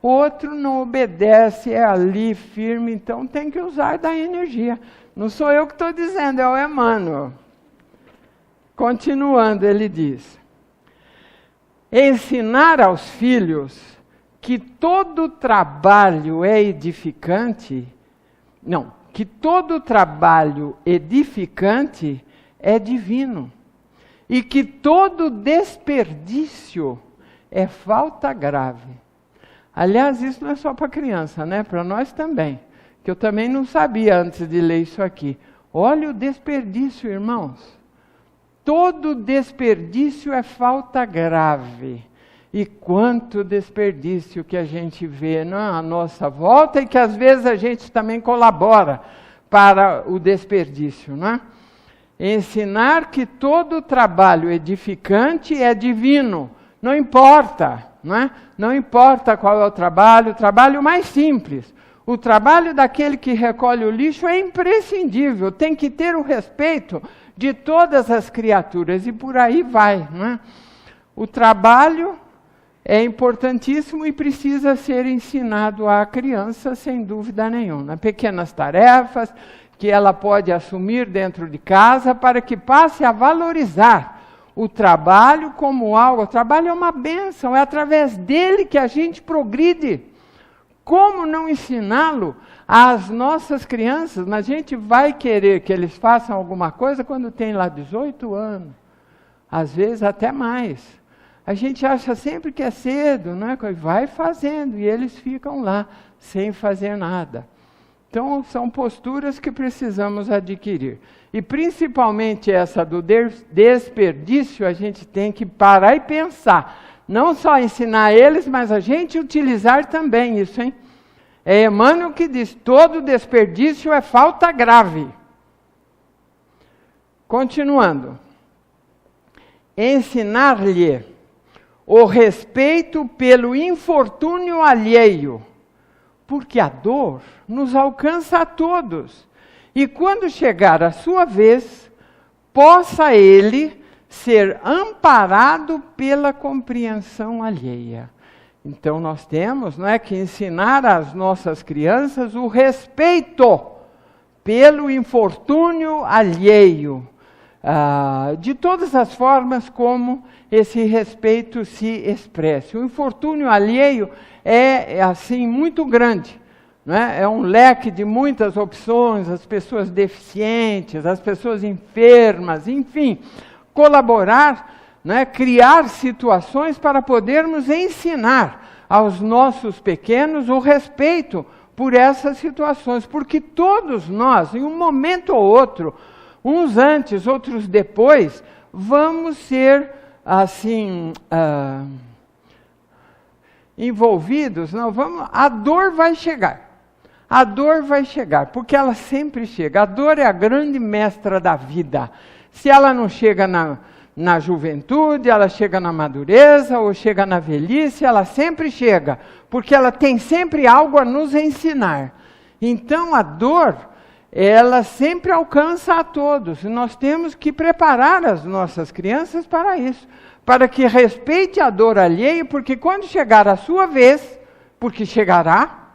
O outro não obedece, é ali firme, então tem que usar da energia. Não sou eu que estou dizendo, é o Emmanuel. Continuando, ele diz: ensinar aos filhos que todo trabalho é edificante, que todo trabalho edificante é divino, e que todo desperdício é falta grave. Aliás, isso não é só para criança, né? Para nós também, que eu também não sabia antes de ler isso aqui. Olha o desperdício, irmãos. Todo desperdício é falta grave. E quanto desperdício que a gente vê à nossa volta e que às vezes a gente também colabora para o desperdício, não é? Ensinar que todo trabalho edificante é divino, não importa, não é? Não importa qual é o trabalho mais simples. O trabalho daquele que recolhe o lixo é imprescindível, tem que ter o respeito de todas as criaturas, e por aí vai, não é? O trabalho é importantíssimo e precisa ser ensinado à criança, sem dúvida nenhuma. Pequenas tarefas que ela pode assumir dentro de casa para que passe a valorizar o trabalho como algo. O trabalho é uma bênção, é através dele que a gente progride. Como não ensiná-lo às nossas crianças? Mas a gente vai querer que eles façam alguma coisa quando tem lá 18 anos, às vezes até mais. A gente acha sempre que é cedo, não é? Vai fazendo e eles ficam lá sem fazer nada. Então, são posturas que precisamos adquirir. E principalmente essa do desperdício, a gente tem que parar e pensar. Não só ensinar eles, mas a gente utilizar também isso, hein? É Emmanuel que diz, todo desperdício é falta grave. Continuando. Ensinar-lhe o respeito pelo infortúnio alheio, porque a dor nos alcança a todos. E quando chegar a sua vez, possa ele ser amparado pela compreensão alheia. Então nós temos, não é, que ensinar às nossas crianças o respeito pelo infortúnio alheio, de todas as formas como esse respeito se expresse. O infortúnio alheio é assim muito grande, não é? É um leque de muitas opções, as pessoas deficientes, as pessoas enfermas, enfim, colaborar, né, criar situações para podermos ensinar aos nossos pequenos o respeito por essas situações, porque todos nós, em um momento ou outro, uns antes, outros depois, vamos ser assim envolvidos. Não, a dor vai chegar. A dor vai chegar, porque ela sempre chega. A dor é a grande mestra da vida. Se ela não chega na juventude, ela chega na madureza ou chega na velhice, ela sempre chega, porque ela tem sempre algo a nos ensinar. Então a dor, ela sempre alcança a todos, e nós temos que preparar as nossas crianças para isso, para que respeite a dor alheia, porque quando chegar a sua vez, porque chegará,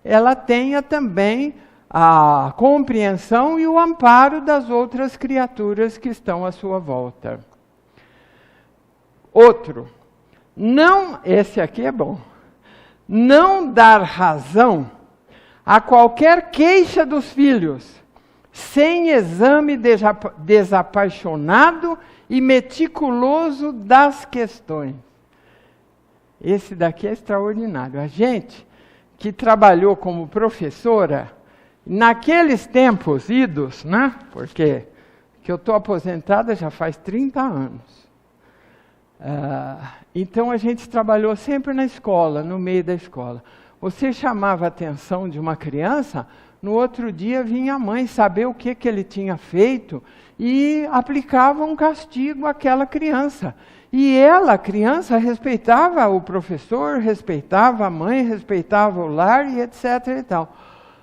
ela tenha também a compreensão e o amparo das outras criaturas que estão à sua volta. Outro, não, esse aqui é bom, não dar razão a qualquer queixa dos filhos, sem exame desapaixonado e meticuloso das questões. Esse daqui é extraordinário. A gente que trabalhou como professora, naqueles tempos idos, né? Porque que eu estou aposentada já faz 30 anos. Então a gente trabalhou sempre na escola, no meio da escola. Você chamava a atenção de uma criança, no outro dia vinha a mãe saber o que ele tinha feito e aplicava um castigo àquela criança. E ela, a criança, respeitava o professor, respeitava a mãe, respeitava o lar e etc. e tal.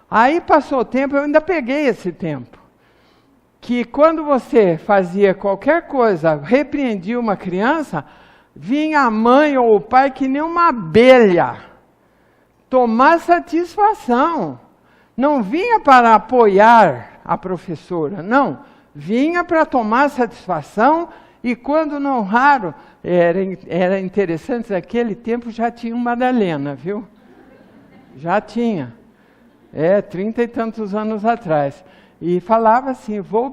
Aí passou o tempo, eu ainda peguei esse tempo, que quando você fazia qualquer coisa, repreendia uma criança, vinha a mãe ou o pai que nem uma abelha tomar satisfação. Não vinha para apoiar a professora, não. Vinha para tomar satisfação e quando não raro, era interessante, naquele tempo já tinha uma Madalena, viu? Já tinha. 30 e tantos anos atrás. E falava assim, vou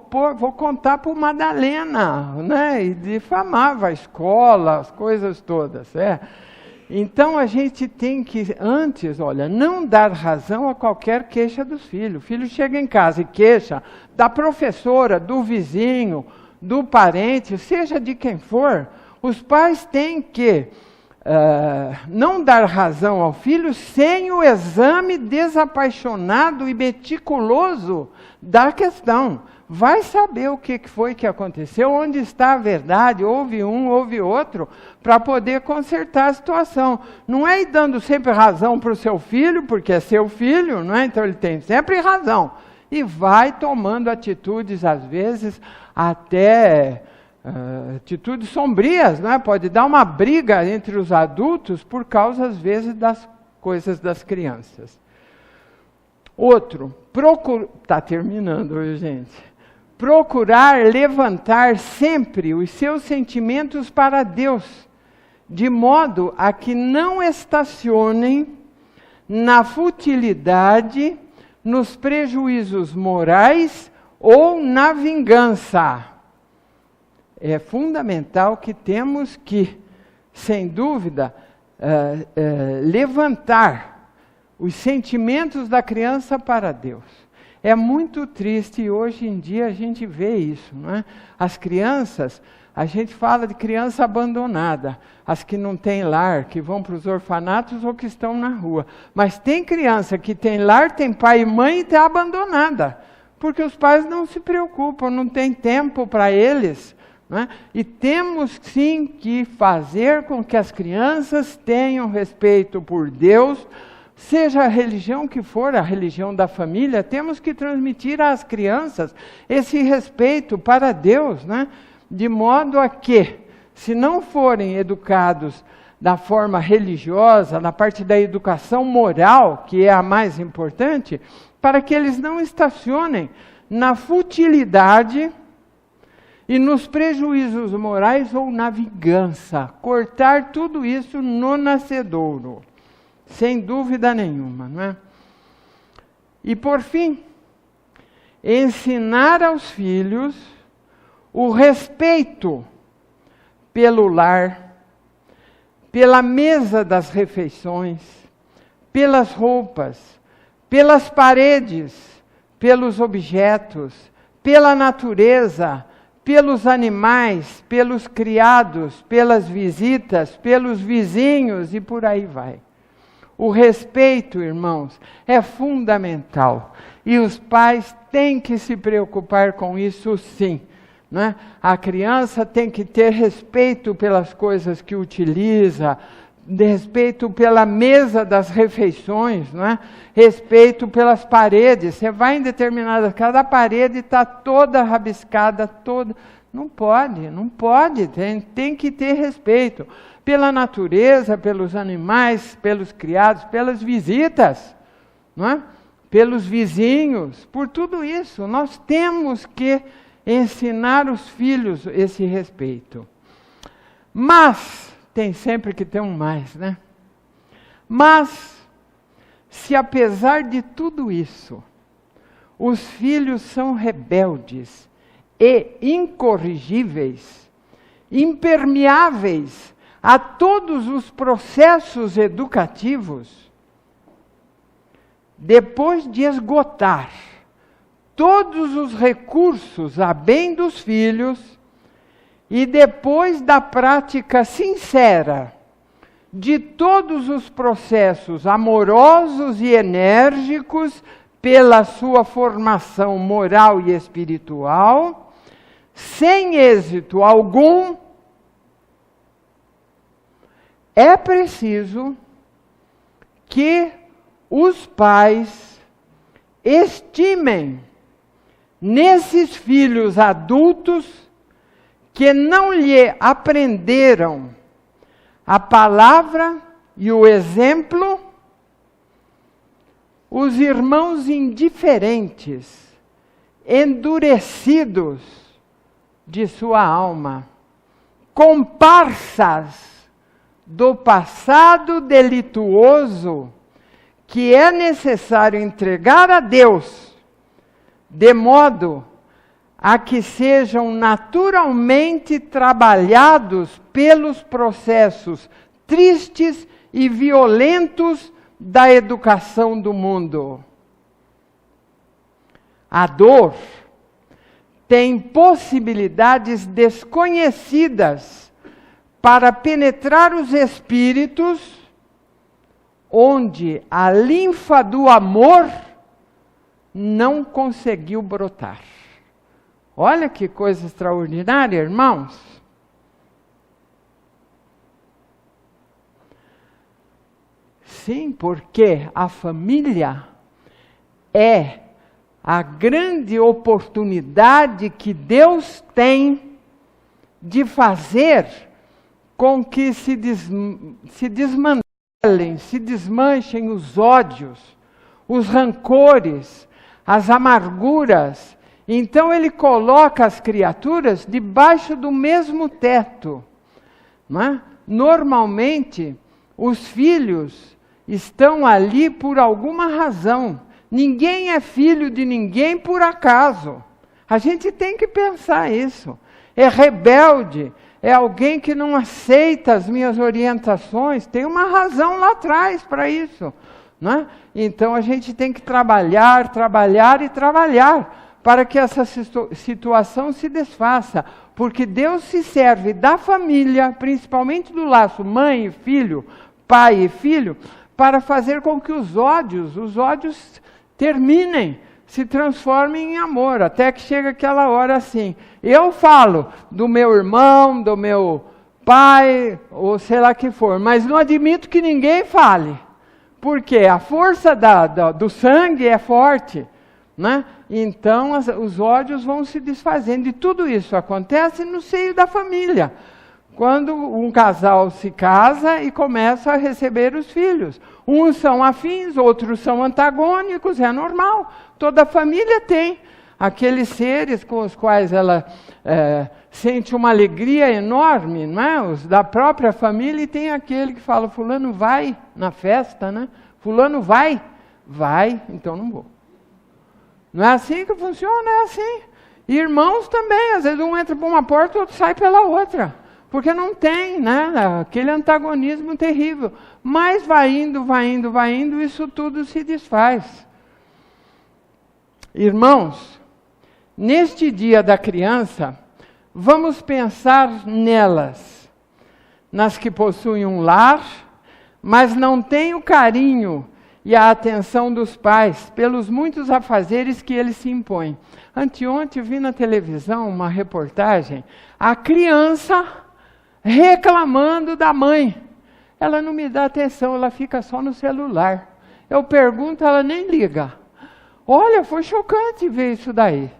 contar para o Madalena, né? E difamava a escola, as coisas todas. Então a gente tem que, antes, olha, não dar razão a qualquer queixa dos filhos. O filho chega em casa e queixa da professora, do vizinho, do parente, seja de quem for, os pais têm que não dar razão ao filho sem o exame desapaixonado e meticuloso da questão. Vai saber o que foi que aconteceu, onde está a verdade, houve um, houve outro, para poder consertar a situação. Não é ir dando sempre razão para o seu filho, porque é seu filho, não é? Então ele tem sempre razão. E vai tomando atitudes, às vezes, até atitudes sombrias, não é? Pode dar uma briga entre os adultos por causa, às vezes, das coisas das crianças. Outro, está terminando, gente. Procurar levantar sempre os seus sentimentos para Deus, de modo a que não estacionem na futilidade, nos prejuízos morais ou na vingança. É fundamental que temos que, sem dúvida, levantar os sentimentos da criança para Deus. É muito triste e hoje em dia a gente vê isso, não é? As crianças, a gente fala de criança abandonada, as que não têm lar, que vão para os orfanatos ou que estão na rua. Mas tem criança que tem lar, tem pai e mãe e está abandonada, porque os pais não se preocupam, não tem tempo para eles. Não é? E temos sim que fazer com que as crianças tenham respeito por Deus, seja a religião que for, a religião da família, temos que transmitir às crianças esse respeito para Deus, né? De modo a que, se não forem educados da forma religiosa, na parte da educação moral, que é a mais importante, para que eles não estacionem na futilidade e nos prejuízos morais ou na vingança. Cortar tudo isso no nascedouro. Sem dúvida nenhuma, não é? E por fim, ensinar aos filhos o respeito pelo lar, pela mesa das refeições, pelas roupas, pelas paredes, pelos objetos, pela natureza, pelos animais, pelos criados, pelas visitas, pelos vizinhos e por aí vai. O respeito, irmãos, é fundamental. E os pais têm que se preocupar com isso sim. Não é? A criança tem que ter respeito pelas coisas que utiliza, respeito pela mesa das refeições, não é? Respeito pelas paredes. Você vai em determinada casa, cada parede está toda rabiscada, toda. Não pode, tem que ter respeito pela natureza, pelos animais, pelos criados, pelas visitas, não é? Pelos vizinhos, por tudo isso. Nós temos que ensinar os filhos esse respeito. Mas, tem sempre que ter um mais, né? Mas, se apesar de tudo isso, os filhos são rebeldes e incorrigíveis, impermeáveis a todos os processos educativos, depois de esgotar todos os recursos a bem dos filhos e depois da prática sincera de todos os processos amorosos e enérgicos pela sua formação moral e espiritual, sem êxito algum, é preciso que os pais estimem nesses filhos adultos que não lhe aprenderam a palavra e o exemplo, os irmãos indiferentes, endurecidos de sua alma, comparsas do passado delituoso que é necessário entregar a Deus, de modo a que sejam naturalmente trabalhados pelos processos tristes e violentos da educação do mundo. A dor tem possibilidades desconhecidas para penetrar os espíritos, onde a linfa do amor não conseguiu brotar. Olha que coisa extraordinária, irmãos. Sim, porque a família é a grande oportunidade que Deus tem de fazer com que se desmantelem, se desmanchem os ódios, os rancores, as amarguras. Então ele coloca as criaturas debaixo do mesmo teto, não é? Normalmente, os filhos estão ali por alguma razão. Ninguém é filho de ninguém por acaso. A gente tem que pensar isso. É rebelde, é alguém que não aceita as minhas orientações. Tem uma razão lá atrás para isso, não é? Então a gente tem que trabalhar, trabalhar e trabalhar para que essa situação se desfaça. Porque Deus se serve da família, principalmente do laço mãe e filho, pai e filho, para fazer com que os ódios terminem, se transformem em amor, até que chega aquela hora assim. Eu falo do meu irmão, do meu pai, ou sei lá que for, mas não admito que ninguém fale, porque a força do sangue é forte, né? Então os ódios vão se desfazendo, e tudo isso acontece no seio da família, quando um casal se casa e começa a receber os filhos. Uns são afins, outros são antagônicos, é normal. Toda família tem aqueles seres com os quais ela sente uma alegria enorme, não é? Os da própria família, e tem aquele que fala, fulano vai na festa, né? Fulano vai? Vai, então não vou. Não é assim que funciona, é assim. E irmãos também, às vezes um entra por uma porta e o outro sai pela outra. Porque não tem, né, aquele antagonismo terrível. Mas vai indo, isso tudo se desfaz. Irmãos, neste dia da criança, vamos pensar nelas, nas que possuem um lar, mas não têm o carinho e a atenção dos pais, pelos muitos afazeres que eles se impõem. Anteontem vi na televisão uma reportagem, a criança reclamando da mãe. Ela não me dá atenção, ela fica só no celular. Eu pergunto, ela nem liga. Olha, foi chocante ver isso daí.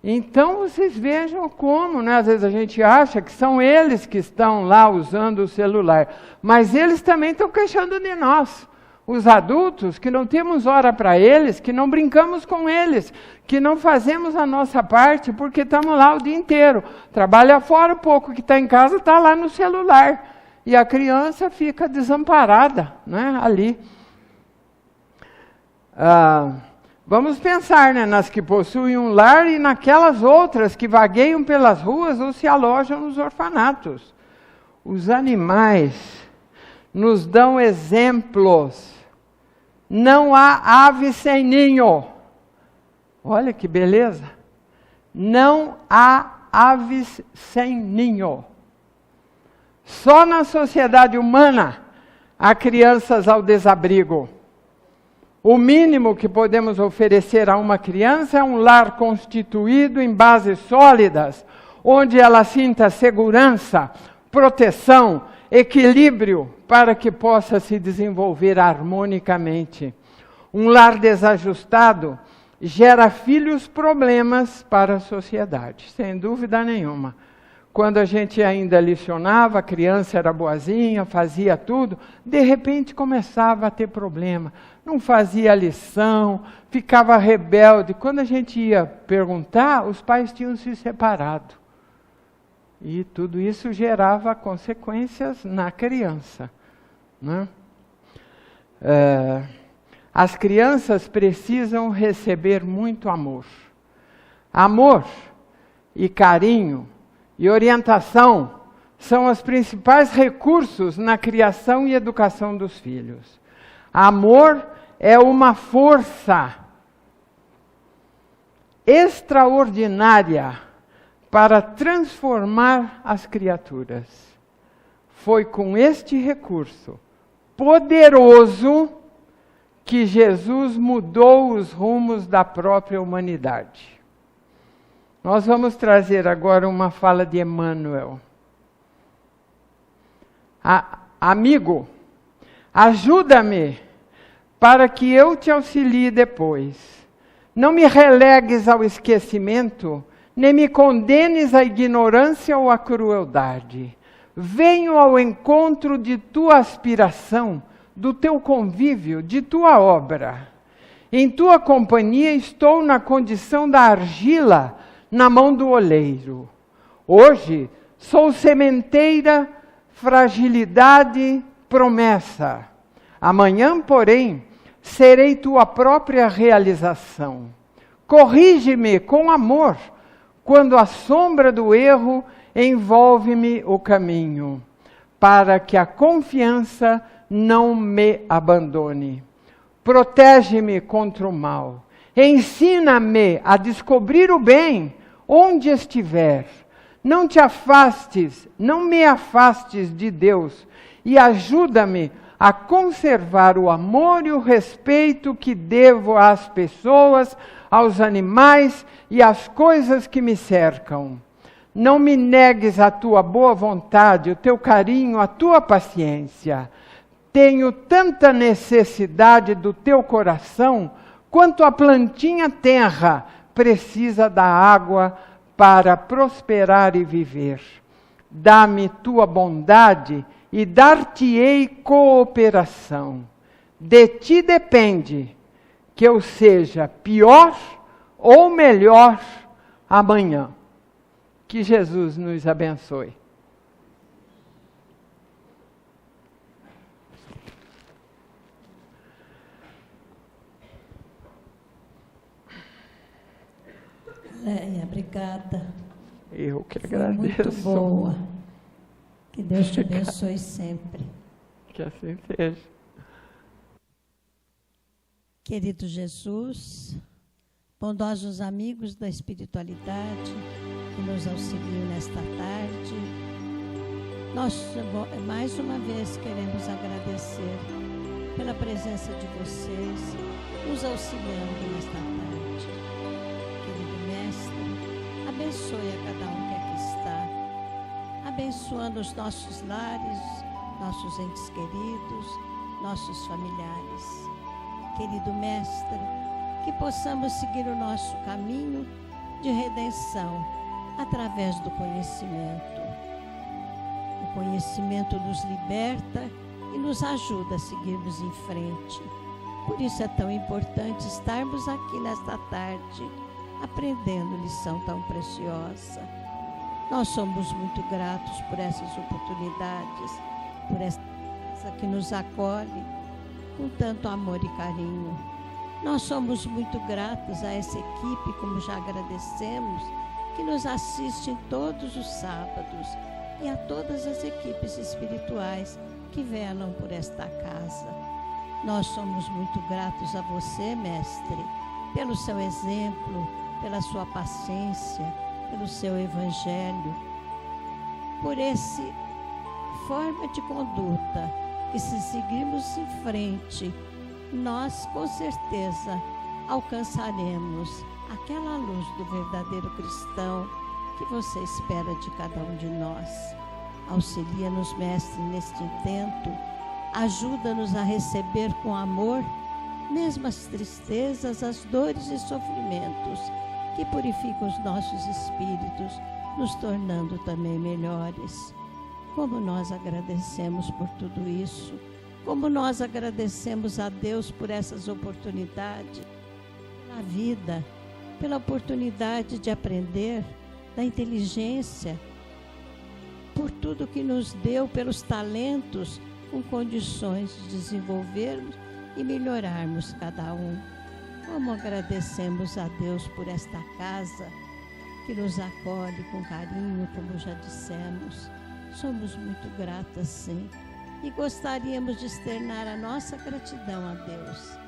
Então vocês vejam como, né? Às vezes a gente acha que são eles que estão lá usando o celular, mas eles também estão queixando de nós, Os adultos que não temos hora para eles, que não brincamos com eles, que não fazemos a nossa parte porque estamos lá o dia inteiro. Trabalha fora, um pouco que está em casa está lá no celular. E a criança fica desamparada, né, ali. Vamos pensar, né, nas que possuem um lar e naquelas outras que vagueiam pelas ruas ou se alojam nos orfanatos. Os animais nos dão exemplos. Não há ave sem ninho. Olha que beleza. Não há aves sem ninho. Só na sociedade humana há crianças ao desabrigo. O mínimo que podemos oferecer a uma criança é um lar constituído em bases sólidas, onde ela sinta segurança, proteção, equilíbrio, para que possa se desenvolver harmonicamente. Um lar desajustado gera filhos problemas para a sociedade, sem dúvida nenhuma. Quando a gente ainda licionava, a criança era boazinha, fazia tudo, de repente começava a ter problema. Não fazia a lição, ficava rebelde. Quando a gente ia perguntar, os pais tinham se separado. E tudo isso gerava consequências na criança, né? As crianças precisam receber muito amor. Amor e carinho e orientação são os principais recursos na criação e educação dos filhos. Amor é uma força extraordinária para transformar as criaturas. Foi com este recurso poderoso que Jesus mudou os rumos da própria humanidade. Nós vamos trazer agora uma fala de Emmanuel. Amigo, ajuda-me para que eu te auxilie depois. Não me relegues ao esquecimento, nem me condenes à ignorância ou à crueldade. Venho ao encontro de tua aspiração, do teu convívio, de tua obra. Em tua companhia estou na condição da argila na mão do oleiro. Hoje sou sementeira, fragilidade, promessa. Amanhã, porém, serei tua própria realização. Corrige-me com amor, quando a sombra do erro envolve-me o caminho, para que a confiança não me abandone. Protege-me contra o mal. Ensina-me a descobrir o bem onde estiver. Não te afastes, não me afastes de Deus e ajuda-me a conservar o amor e o respeito que devo às pessoas, aos animais e às coisas que me cercam. Não me negues a tua boa vontade, o teu carinho, a tua paciência. Tenho tanta necessidade do teu coração, quanto a plantinha tenra precisa da água para prosperar e viver. Dá-me tua bondade e dar-te-ei cooperação. De ti depende que eu seja pior ou melhor amanhã. Que Jesus nos abençoe. Leia, obrigada. Eu que Foi agradeço. muito boa. Que Deus te abençoe sempre. Que assim seja. Querido Jesus, bondosos amigos da espiritualidade que nos auxiliam nesta tarde, nós mais uma vez queremos agradecer pela presença de vocês, nos auxiliando nesta tarde. Querido Mestre, abençoe a cada um que aqui está, abençoando os nossos lares, nossos entes queridos, nossos familiares. Querido Mestre, que possamos seguir o nosso caminho de redenção através do conhecimento. O conhecimento nos liberta e nos ajuda a seguirmos em frente. Por isso é tão importante estarmos aqui nesta tarde, aprendendo lição tão preciosa. Nós somos muito gratos por essas oportunidades, por essa que nos acolhe com tanto amor e carinho. Nós somos muito gratos a essa equipe, como já agradecemos, que nos assiste todos os sábados, e a todas as equipes espirituais que velam por esta casa. Nós somos muito gratos a você, Mestre, pelo seu exemplo, pela sua paciência, pelo seu evangelho, por essa forma de conduta, que se seguirmos em frente, nós com certeza alcançaremos aquela luz do verdadeiro cristão que você espera de cada um de nós. Auxilia-nos, Mestre, neste intento, ajuda-nos a receber com amor, mesmo as tristezas, as dores e sofrimentos, que purificam os nossos espíritos, nos tornando também melhores. Como nós agradecemos por tudo isso, como nós agradecemos a Deus por essas oportunidades, pela vida, pela oportunidade de aprender, da inteligência, por tudo que nos deu, pelos talentos, com condições de desenvolvermos e melhorarmos cada um. Como agradecemos a Deus por esta casa, que nos acolhe com carinho, como já dissemos. Somos muito gratas, sim, e gostaríamos de externar a nossa gratidão a Deus,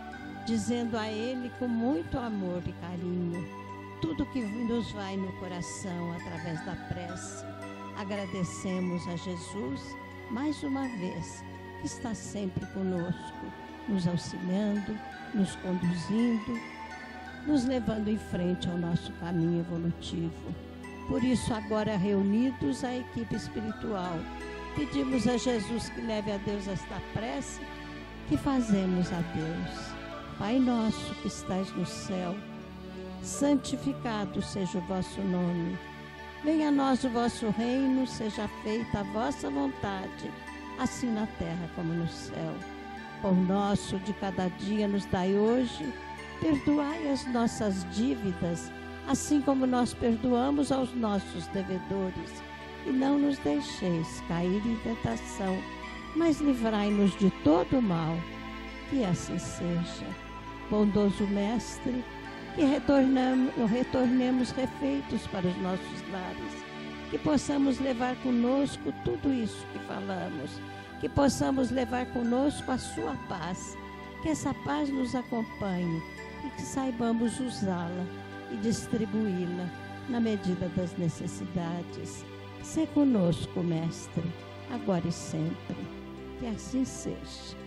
dizendo a Ele com muito amor e carinho tudo que nos vai no coração através da prece. Agradecemos a Jesus mais uma vez, que está sempre conosco, nos auxiliando, nos conduzindo, nos levando em frente ao nosso caminho evolutivo. Por isso, agora reunidos a equipe espiritual, pedimos a Jesus que leve a Deus esta prece que fazemos a Deus. Pai nosso que estais no céu, santificado seja o vosso nome. Venha a nós o vosso reino, seja feita a vossa vontade, assim na terra como no céu. Pão nosso de cada dia nos dai hoje, perdoai as nossas dívidas, assim como nós perdoamos aos nossos devedores. E não nos deixeis cair em tentação, mas livrai-nos de todo o mal. Que assim seja. Bondoso Mestre, que retornemos refeitos para os nossos lares, que possamos levar conosco tudo isso que falamos, que possamos levar conosco a sua paz, que essa paz nos acompanhe e que saibamos usá-la e distribuí-la na medida das necessidades. Sê conosco, Mestre, agora e sempre. Que assim seja.